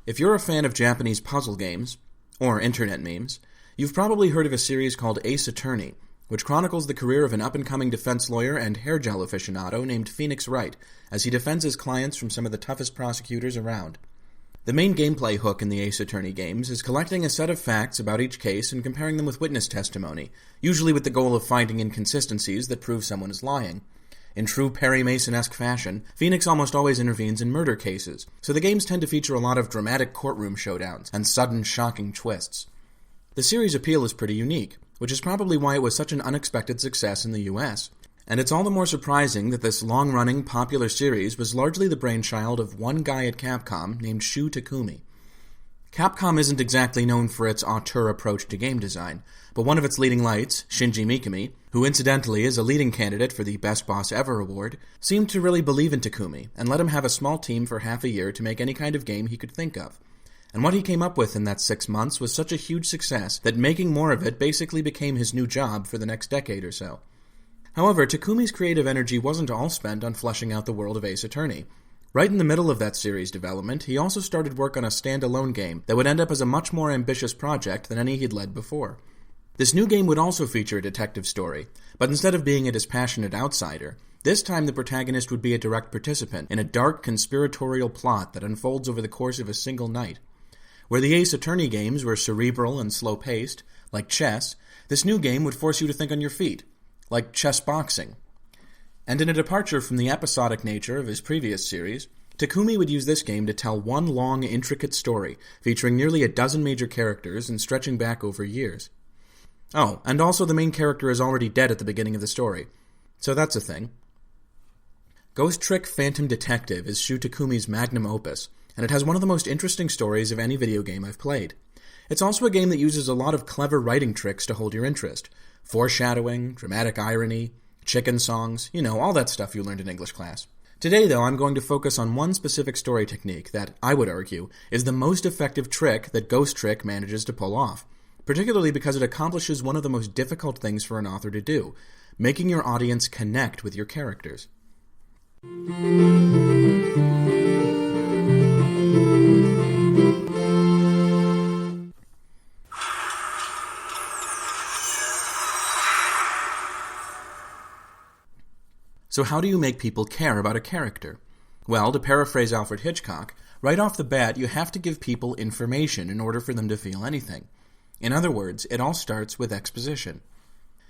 If you're a fan of Japanese puzzle games, or internet memes, you've probably heard of a series called Ace Attorney, which chronicles the career of an up-and-coming defense lawyer and hair gel aficionado named Phoenix Wright, as he defends his clients from some of the toughest prosecutors around. The main gameplay hook in the Ace Attorney games is collecting a set of facts about each case and comparing them with witness testimony, usually with the goal of finding inconsistencies that prove someone is lying. In true Perry Mason-esque fashion, Phoenix almost always intervenes in murder cases, so the games tend to feature a lot of dramatic courtroom showdowns and sudden, shocking twists. The series' appeal is pretty unique, which is probably why it was such an unexpected success in the US. And it's all the more surprising that this long-running, popular series was largely the brainchild of one guy at Capcom named Shu Takumi. Capcom isn't exactly known for its auteur approach to game design, but one of its leading lights, Shinji Mikami, who incidentally is a leading candidate for the Best Boss Ever award, seemed to really believe in Takumi and let him have a small team for half a year to make any kind of game he could think of. And what he came up with in that 6 months was such a huge success that making more of it basically became his new job for the next decade or so. However, Takumi's creative energy wasn't all spent on fleshing out the world of Ace Attorney. Right in the middle of that series' development, he also started work on a standalone game that would end up as a much more ambitious project than any he'd led before. This new game would also feature a detective story, but instead of being a dispassionate outsider, this time the protagonist would be a direct participant in a dark conspiratorial plot that unfolds over the course of a single night. Where the Ace Attorney games were cerebral and slow-paced, like chess, this new game would force you to think on your feet, like chess boxing. And in a departure from the episodic nature of his previous series, Takumi would use this game to tell one long, intricate story, featuring nearly a dozen major characters and stretching back over years. Oh, and also the main character is already dead at the beginning of the story, so that's a thing. Ghost Trick Phantom Detective is Shu Takumi's magnum opus, and it has one of the most interesting stories of any video game I've played. It's also a game that uses a lot of clever writing tricks to hold your interest. Foreshadowing, dramatic irony, chicken songs, all that stuff you learned in English class. Today, though, I'm going to focus on one specific story technique that, I would argue, is the most effective trick that Ghost Trick manages to pull off, particularly because it accomplishes one of the most difficult things for an author to do, making your audience connect with your characters. So how do you make people care about a character? Well, to paraphrase Alfred Hitchcock, right off the bat you have to give people information in order for them to feel anything. In other words, it all starts with exposition.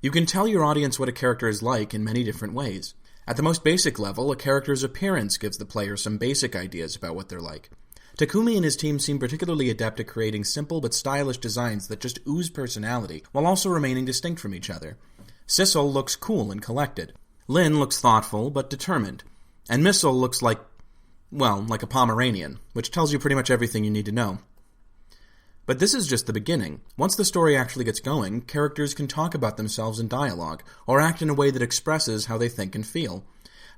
You can tell your audience what a character is like in many different ways. At the most basic level, a character's appearance gives the player some basic ideas about what they're like. Takumi and his team seem particularly adept at creating simple but stylish designs that just ooze personality, while also remaining distinct from each other. Sissel looks cool and collected. Lynn looks thoughtful but determined. And Missile looks like a Pomeranian, which tells you pretty much everything you need to know. But this is just the beginning. Once the story actually gets going, characters can talk about themselves in dialogue, or act in a way that expresses how they think and feel.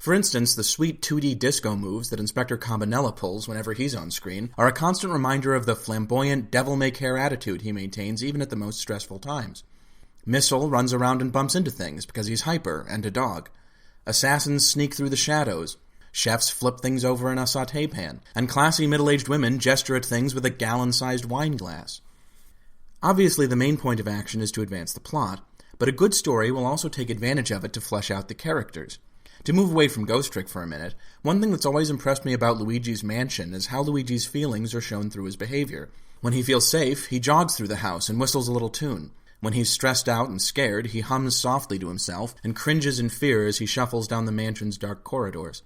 For instance, the sweet 2D disco moves that Inspector Cabanela pulls whenever he's on screen are a constant reminder of the flamboyant, devil-may-care attitude he maintains even at the most stressful times. Missile runs around and bumps into things because he's hyper and a dog. Assassins sneak through the shadows. Chefs flip things over in a sauté pan. And classy middle-aged women gesture at things with a gallon-sized wine glass. Obviously, the main point of action is to advance the plot, but a good story will also take advantage of it to flesh out the characters. To move away from Ghost Trick for a minute, one thing that's always impressed me about Luigi's mansion is how Luigi's feelings are shown through his behavior. When he feels safe, he jogs through the house and whistles a little tune. When he's stressed out and scared, he hums softly to himself and cringes in fear as he shuffles down the mansion's dark corridors.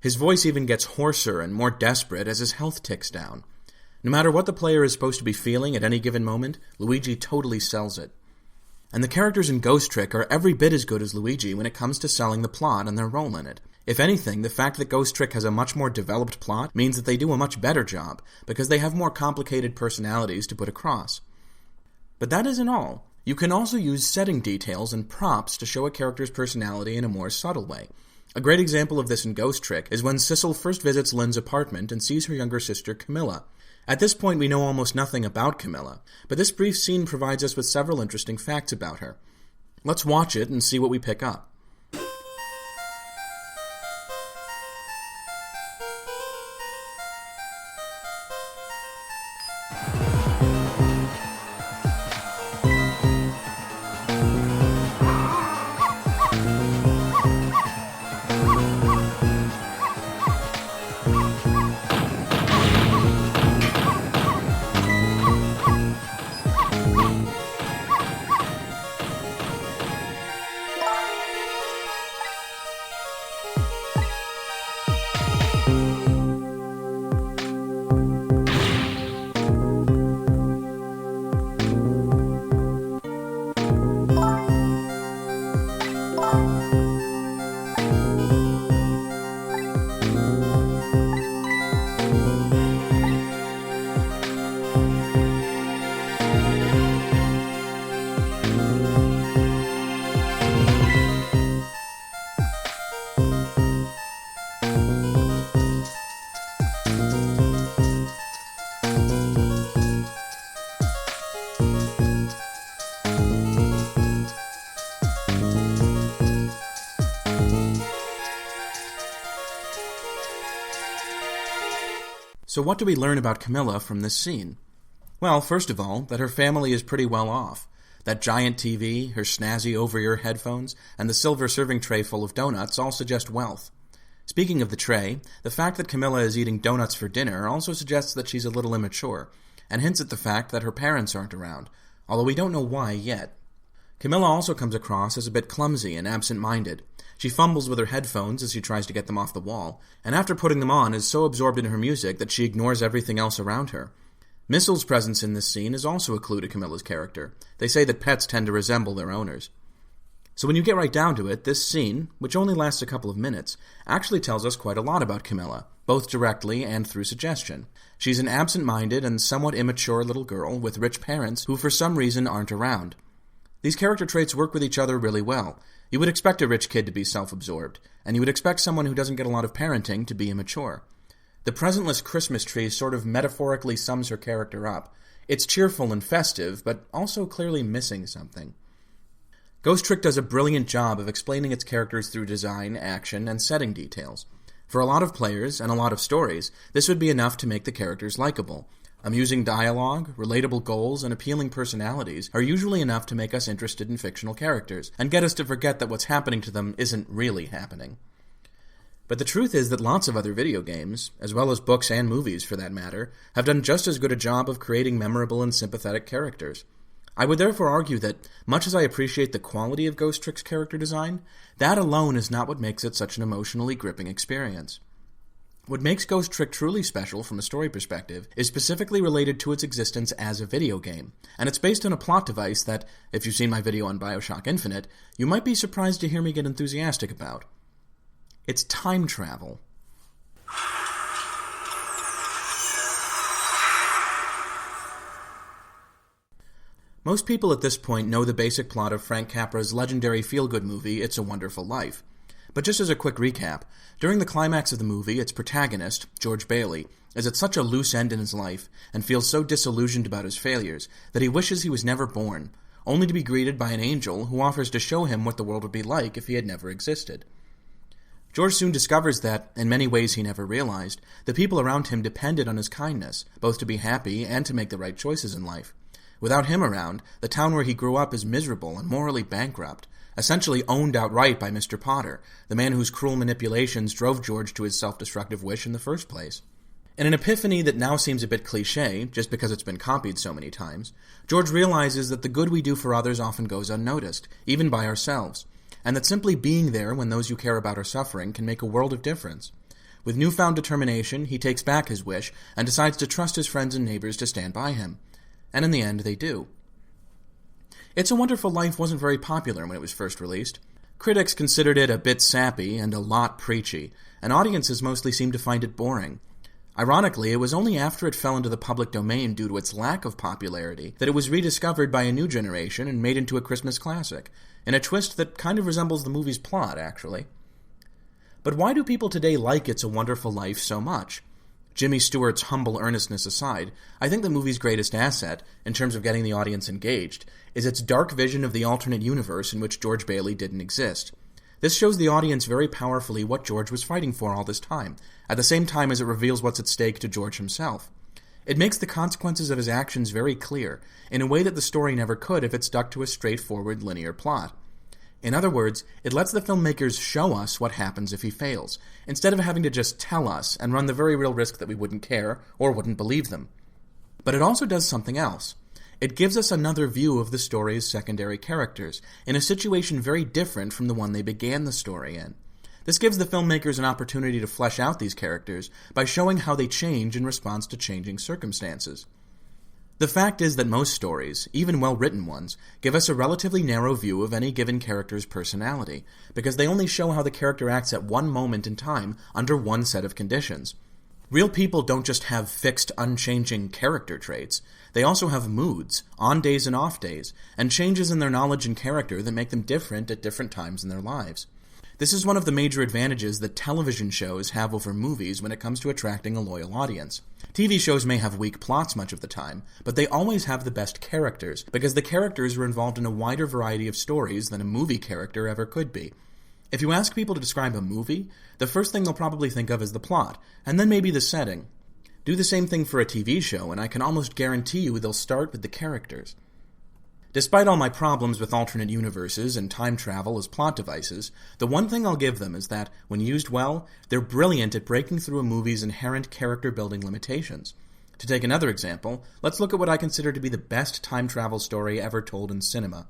His voice even gets hoarser and more desperate as his health ticks down. No matter what the player is supposed to be feeling at any given moment, Luigi totally sells it. And the characters in Ghost Trick are every bit as good as Luigi when it comes to selling the plot and their role in it. If anything, the fact that Ghost Trick has a much more developed plot means that they do a much better job, because they have more complicated personalities to put across. But that isn't all. You can also use setting details and props to show a character's personality in a more subtle way. A great example of this in Ghost Trick is when Sissel first visits Lynn's apartment and sees her younger sister Camilla. At this point we know almost nothing about Camilla, but this brief scene provides us with several interesting facts about her. Let's watch it and see what we pick up. So what do we learn about Camilla from this scene? Well, first of all, that her family is pretty well off. That giant TV, her snazzy over-ear headphones, and the silver serving tray full of donuts all suggest wealth. Speaking of the tray, the fact that Camilla is eating donuts for dinner also suggests that she's a little immature, and hints at the fact that her parents aren't around, although we don't know why yet. Camilla also comes across as a bit clumsy and absent-minded. She fumbles with her headphones as she tries to get them off the wall, and after putting them on is so absorbed in her music that she ignores everything else around her. Missil's presence in this scene is also a clue to Camilla's character. They say that pets tend to resemble their owners. So when you get right down to it, this scene, which only lasts a couple of minutes, actually tells us quite a lot about Camilla, both directly and through suggestion. She's an absent-minded and somewhat immature little girl with rich parents who for some reason aren't around. These character traits work with each other really well. You would expect a rich kid to be self-absorbed, and you would expect someone who doesn't get a lot of parenting to be immature. The presentless Christmas tree sort of metaphorically sums her character up. It's cheerful and festive, but also clearly missing something. Ghost Trick does a brilliant job of explaining its characters through design, action, and setting details. For a lot of players, and a lot of stories, this would be enough to make the characters likable. Amusing dialogue, relatable goals, and appealing personalities are usually enough to make us interested in fictional characters, and get us to forget that what's happening to them isn't really happening. But the truth is that lots of other video games, as well as books and movies for that matter, have done just as good a job of creating memorable and sympathetic characters. I would therefore argue that, much as I appreciate the quality of Ghost Trick's character design, that alone is not what makes it such an emotionally gripping experience. What makes Ghost Trick truly special from a story perspective is specifically related to its existence as a video game, and it's based on a plot device that, if you've seen my video on BioShock Infinite, you might be surprised to hear me get enthusiastic about. It's time travel. Most people at this point know the basic plot of Frank Capra's legendary feel-good movie, It's a Wonderful Life. But just as a quick recap, during the climax of the movie, its protagonist, George Bailey, is at such a loose end in his life and feels so disillusioned about his failures that he wishes he was never born, only to be greeted by an angel who offers to show him what the world would be like if he had never existed. George soon discovers that, in many ways he never realized, the people around him depended on his kindness, both to be happy and to make the right choices in life. Without him around, the town where he grew up is miserable and morally bankrupt, essentially owned outright by Mr. Potter, the man whose cruel manipulations drove George to his self-destructive wish in the first place. In an epiphany that now seems a bit cliché, just because it's been copied so many times, George realizes that the good we do for others often goes unnoticed, even by ourselves, and that simply being there when those you care about are suffering can make a world of difference. With newfound determination, he takes back his wish and decides to trust his friends and neighbors to stand by him. And in the end, they do. It's a Wonderful Life wasn't very popular when it was first released. Critics considered it a bit sappy and a lot preachy, and audiences mostly seemed to find it boring. Ironically, it was only after it fell into the public domain due to its lack of popularity that it was rediscovered by a new generation and made into a Christmas classic, in a twist that kind of resembles the movie's plot, actually. But why do people today like It's a Wonderful Life so much? Jimmy Stewart's humble earnestness aside, I think the movie's greatest asset, in terms of getting the audience engaged, is its dark vision of the alternate universe in which George Bailey didn't exist. This shows the audience very powerfully what George was fighting for all this time, at the same time as it reveals what's at stake to George himself. It makes the consequences of his actions very clear, in a way that the story never could if it stuck to a straightforward linear plot. In other words, it lets the filmmakers show us what happens if he fails, instead of having to just tell us and run the very real risk that we wouldn't care or wouldn't believe them. But it also does something else. It gives us another view of the story's secondary characters, in a situation very different from the one they began the story in. This gives the filmmakers an opportunity to flesh out these characters by showing how they change in response to changing circumstances. The fact is that most stories, even well-written ones, give us a relatively narrow view of any given character's personality, because they only show how the character acts at one moment in time under one set of conditions. Real people don't just have fixed, unchanging character traits. They also have moods, on days and off days, and changes in their knowledge and character that make them different at different times in their lives. This is one of the major advantages that television shows have over movies when it comes to attracting a loyal audience. TV shows may have weak plots much of the time, but they always have the best characters, because the characters are involved in a wider variety of stories than a movie character ever could be. If you ask people to describe a movie, the first thing they'll probably think of is the plot, and then maybe the setting. Do the same thing for a TV show, and I can almost guarantee you they'll start with the characters. Despite all my problems with alternate universes and time travel as plot devices, the one thing I'll give them is that, when used well, they're brilliant at breaking through a movie's inherent character-building limitations. To take another example, let's look at what I consider to be the best time travel story ever told in cinema.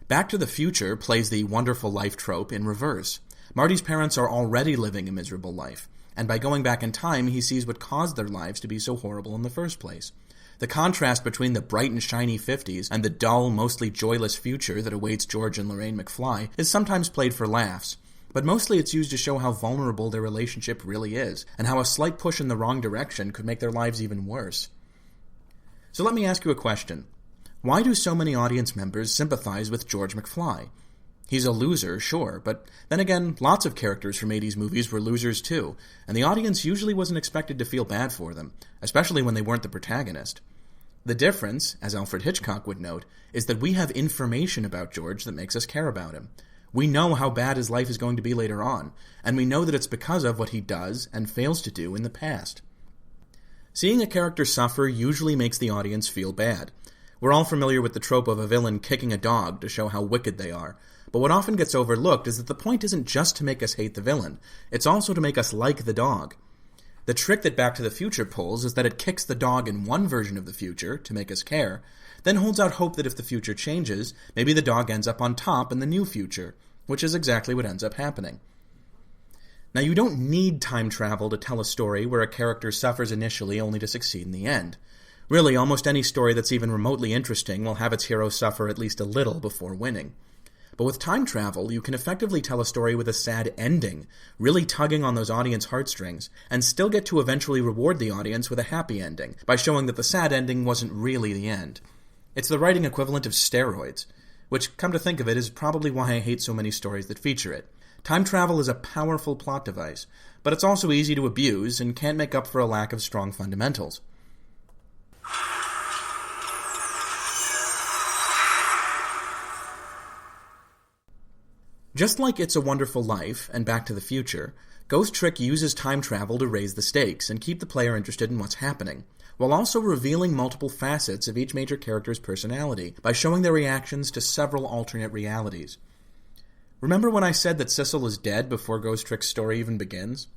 Back to the Future plays the wonderful life trope in reverse. Marty's parents are already living a miserable life, and by going back in time, he sees what caused their lives to be so horrible in the first place. The contrast between the bright and shiny 50s and the dull, mostly joyless future that awaits George and Lorraine McFly is sometimes played for laughs, but mostly it's used to show how vulnerable their relationship really is, and how a slight push in the wrong direction could make their lives even worse. So let me ask you a question. Why do so many audience members sympathize with George McFly? He's a loser, sure, but then again, lots of characters from 80s movies were losers too, and the audience usually wasn't expected to feel bad for them, especially when they weren't the protagonist. The difference, as Alfred Hitchcock would note, is that we have information about George that makes us care about him. We know how bad his life is going to be later on, and we know that it's because of what he does and fails to do in the past. Seeing a character suffer usually makes the audience feel bad. We're all familiar with the trope of a villain kicking a dog to show how wicked they are, but what often gets overlooked is that the point isn't just to make us hate the villain, it's also to make us like the dog. The trick that Back to the Future pulls is that it kicks the dog in one version of the future to make us care, then holds out hope that if the future changes, maybe the dog ends up on top in the new future, which is exactly what ends up happening. Now, you don't need time travel to tell a story where a character suffers initially only to succeed in the end. Really, almost any story that's even remotely interesting will have its hero suffer at least a little before winning. But with time travel, you can effectively tell a story with a sad ending, really tugging on those audience heartstrings, and still get to eventually reward the audience with a happy ending, by showing that the sad ending wasn't really the end. It's the writing equivalent of steroids, which, come to think of it, is probably why I hate so many stories that feature it. Time travel is a powerful plot device, but it's also easy to abuse and can't make up for a lack of strong fundamentals. Just like It's a Wonderful Life and Back to the Future, Ghost Trick uses time travel to raise the stakes and keep the player interested in what's happening, while also revealing multiple facets of each major character's personality by showing their reactions to several alternate realities. Remember when I said that Sissel is dead before Ghost Trick's story even begins?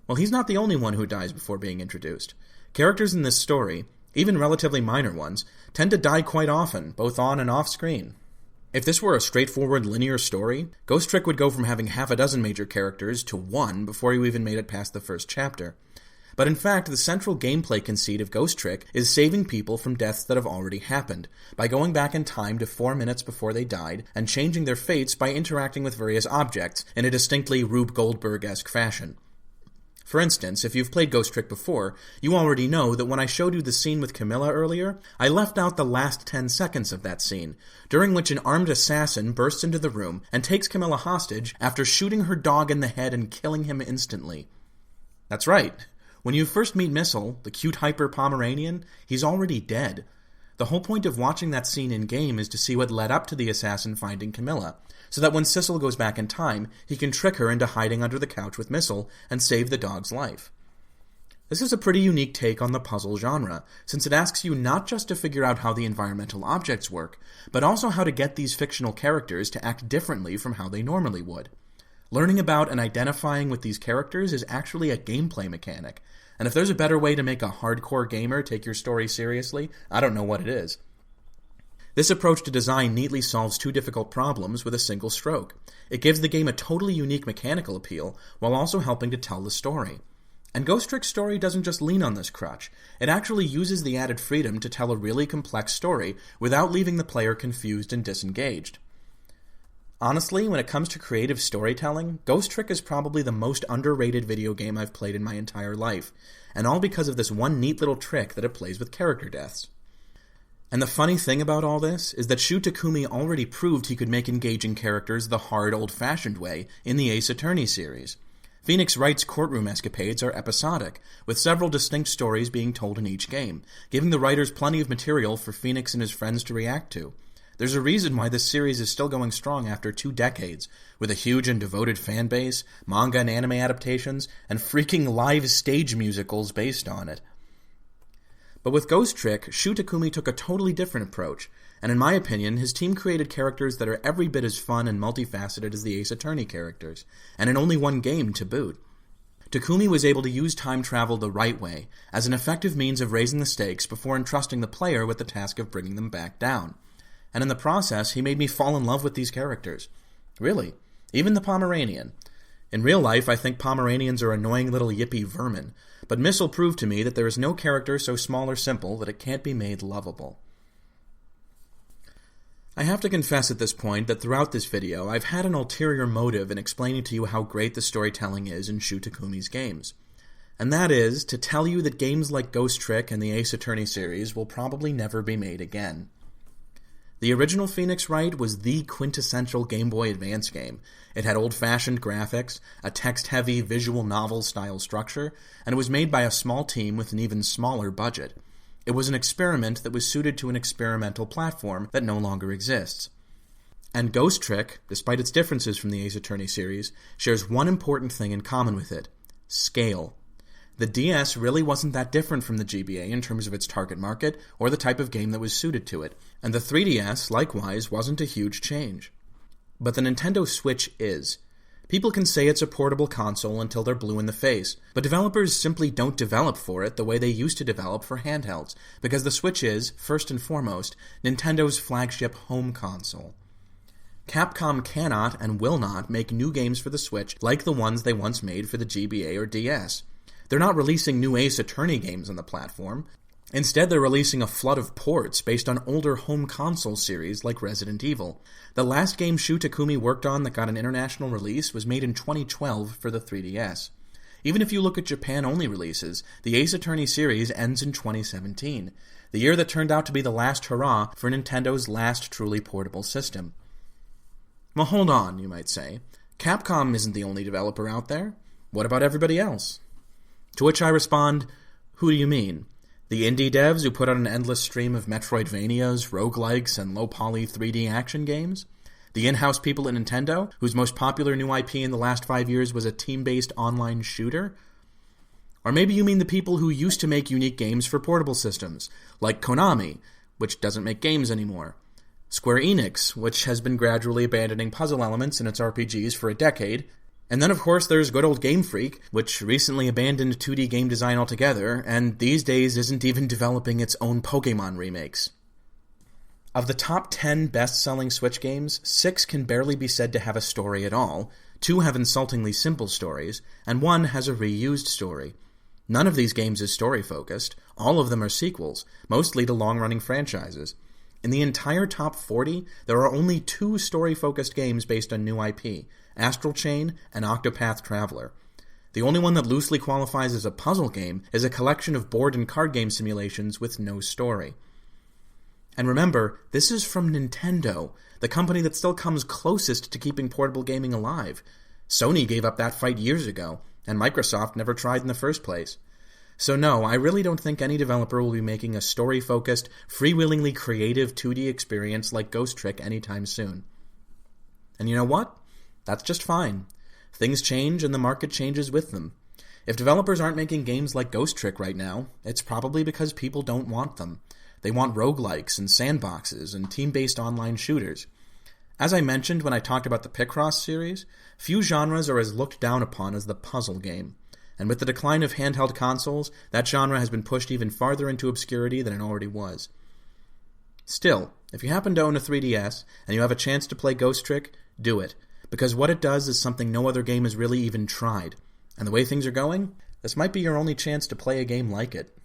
Well, he's not the only one who dies before being introduced. Characters in this story, even relatively minor ones, tend to die quite often, both on and off screen. If this were a straightforward linear story, Ghost Trick would go from having half a dozen major characters to one before you even made it past the first chapter. But in fact, the central gameplay conceit of Ghost Trick is saving people from deaths that have already happened, by going back in time to 4 minutes before they died, and changing their fates by interacting with various objects in a distinctly Rube Goldberg-esque fashion. For instance, if you've played Ghost Trick before, you already know that when I showed you the scene with Camilla earlier, I left out the last 10 seconds of that scene, during which an armed assassin bursts into the room and takes Camilla hostage after shooting her dog in the head and killing him instantly. That's right. When you first meet Missile, the cute hyper Pomeranian, he's already dead. The whole point of watching that scene in-game is to see what led up to the assassin finding Camilla, so that when Sissel goes back in time, he can trick her into hiding under the couch with Missile and save the dog's life. This is a pretty unique take on the puzzle genre, since it asks you not just to figure out how the environmental objects work, but also how to get these fictional characters to act differently from how they normally would. Learning about and identifying with these characters is actually a gameplay mechanic, and if there's a better way to make a hardcore gamer take your story seriously, I don't know what it is. This approach to design neatly solves two difficult problems with a single stroke. It gives the game a totally unique mechanical appeal, while also helping to tell the story. And Ghost Trick's story doesn't just lean on this crutch, it actually uses the added freedom to tell a really complex story without leaving the player confused and disengaged. Honestly, when it comes to creative storytelling, Ghost Trick is probably the most underrated video game I've played in my entire life, and all because of this one neat little trick that it plays with character deaths. And the funny thing about all this is that Shu Takumi already proved he could make engaging characters the hard, old-fashioned way in the Ace Attorney series. Phoenix Wright's courtroom escapades are episodic, with several distinct stories being told in each game, giving the writers plenty of material for Phoenix and his friends to react to. There's a reason why this series is still going strong after 2 decades, with a huge and devoted fan base, manga and anime adaptations, and freaking live stage musicals based on it. But with Ghost Trick, Shu Takumi took a totally different approach, and in my opinion, his team created characters that are every bit as fun and multifaceted as the Ace Attorney characters, and in only one game to boot. Takumi was able to use time travel the right way, as an effective means of raising the stakes before entrusting the player with the task of bringing them back down. And in the process, he made me fall in love with these characters. Really, even the Pomeranian. In real life, I think Pomeranians are annoying little yippy vermin, but Missile proved to me that there is no character so small or simple that it can't be made lovable. I have to confess at this point that throughout this video, I've had an ulterior motive in explaining to you how great the storytelling is in Shu Takumi's games. And that is to tell you that games like Ghost Trick and the Ace Attorney series will probably never be made again. The original Phoenix Wright was the quintessential Game Boy Advance game. It had old-fashioned graphics, a text-heavy visual novel-style structure, and it was made by a small team with an even smaller budget. It was an experiment that was suited to an experimental platform that no longer exists. And Ghost Trick, despite its differences from the Ace Attorney series, shares one important thing in common with it: scale. The DS really wasn't that different from the GBA in terms of its target market or the type of game that was suited to it, and the 3DS, likewise, wasn't a huge change. But the Nintendo Switch is. People can say it's a portable console until they're blue in the face, but developers simply don't develop for it the way they used to develop for handhelds, because the Switch is, first and foremost, Nintendo's flagship home console. Capcom cannot and will not make new games for the Switch like the ones they once made for the GBA or DS. They're not releasing new Ace Attorney games on the platform. Instead, they're releasing a flood of ports based on older home console series like Resident Evil. The last game Shu Takumi worked on that got an international release was made in 2012 for the 3DS. Even if you look at Japan-only releases, the Ace Attorney series ends in 2017, the year that turned out to be the last hurrah for Nintendo's last truly portable system. Well, hold on, you might say. Capcom isn't the only developer out there. What about everybody else? To which I respond, who do you mean? The indie devs who put out an endless stream of Metroidvanias, roguelikes, and low-poly 3D action games? The in-house people at Nintendo, whose most popular new IP in the last 5 years was a team-based online shooter? Or maybe you mean the people who used to make unique games for portable systems, like Konami, which doesn't make games anymore. Square Enix, which has been gradually abandoning puzzle elements in its RPGs for a decade. And then, of course, there's good old Game Freak, which recently abandoned 2D game design altogether, and these days isn't even developing its own Pokémon remakes. Of the top 10 best-selling Switch games, 6 can barely be said to have a story at all, 2 have insultingly simple stories, and 1 has a reused story. None of these games is story-focused, all of them are sequels, mostly to long-running franchises. In the entire top 40, there are only 2 story-focused games based on new IP, Astral Chain and Octopath Traveler. The only one that loosely qualifies as a puzzle game is a collection of board and card game simulations with no story. And remember, this is from Nintendo, the company that still comes closest to keeping portable gaming alive. Sony gave up that fight years ago, and Microsoft never tried in the first place. So no, I really don't think any developer will be making a story-focused, freewheelingly creative 2D experience like Ghost Trick anytime soon. And you know what? That's just fine. Things change and the market changes with them. If developers aren't making games like Ghost Trick right now, it's probably because people don't want them. They want roguelikes and sandboxes and team-based online shooters. As I mentioned when I talked about the Picross series, few genres are as looked down upon as the puzzle game. And with the decline of handheld consoles, that genre has been pushed even farther into obscurity than it already was. Still, if you happen to own a 3DS and you have a chance to play Ghost Trick, do it, because what it does is something no other game has really even tried. And the way things are going, this might be your only chance to play a game like it.